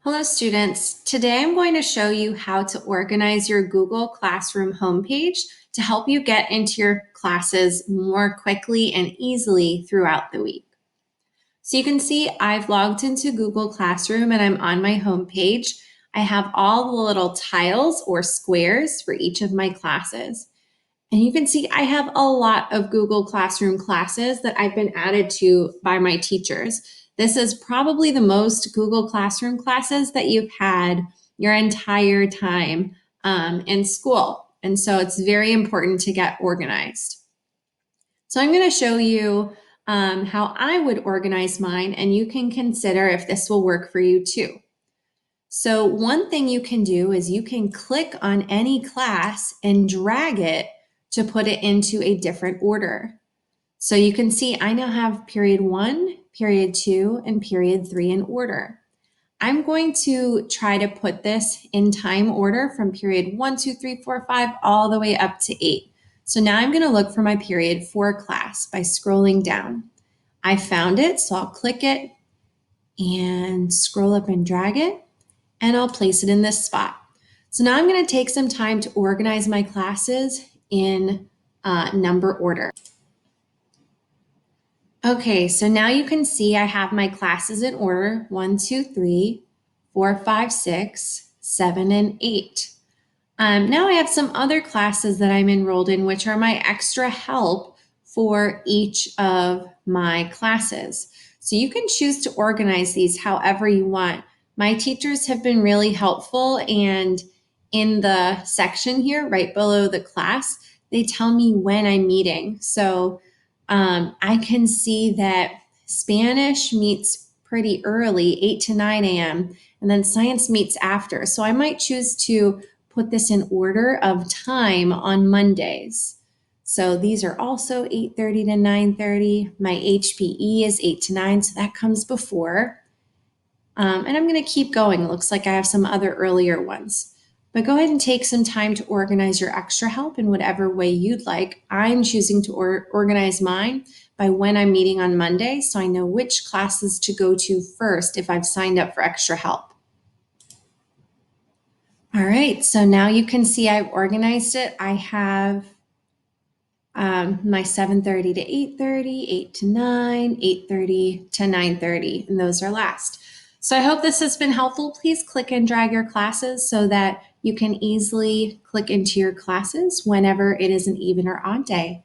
Hello students, today I'm going to show you how to organize your Google Classroom homepage to help you get into your classes more quickly and easily throughout the week. So you can see I've logged into Google Classroom and I'm on my homepage. I have all the little tiles or squares for each of my classes. And you can see I have a lot of Google Classroom classes that I've been added to by my teachers. This is probably the most Google Classroom classes that you've had your entire time in school. And so it's very important to get organized. So I'm going to show you how I would organize mine, and you can consider if this will work for you too. So one thing you can do is you can click on any class and drag it to put it into a different order. So you can see I now have period 1, period 2, and period 3 in order. I'm going to try to put this in time order from period 1, 2, 3, 4, 5, all the way up to 8. So now I'm going to look for my period 4 class by scrolling down. I found it, so I'll click it and scroll up and drag it, and I'll place it in this spot. So now I'm going to take some time to organize my classes in number order. Okay, so now you can see I have my classes in order: 1, 2, 3, 4, 5, 6, 7, and 8. Now I have some other classes that I'm enrolled in, which are my extra help for each of my classes. So you can choose to organize these however you want. My teachers have been really helpful, and in the section here, right below the class, they tell me when I'm meeting. So I can see that Spanish meets pretty early, 8 to 9 a.m., and then science meets after. So I might choose to put this in order of time on Mondays. So these are also 8:30 to 9:30. My HPE is 8 to 9, so that comes before. And I'm going to keep going. It looks like I have some other earlier ones. But go ahead and take some time to organize your extra help in whatever way you'd like. I'm choosing to organize mine by when I'm meeting on Monday, so I know which classes to go to first if I've signed up for extra help. All right, so now you can see I've organized it. I have my 7:30 to 8:30, 8 to 9, 8:30 to 9:30, and those are last. So I hope this has been helpful. Please click and drag your classes so that you can easily click into your classes whenever it is an even or odd day.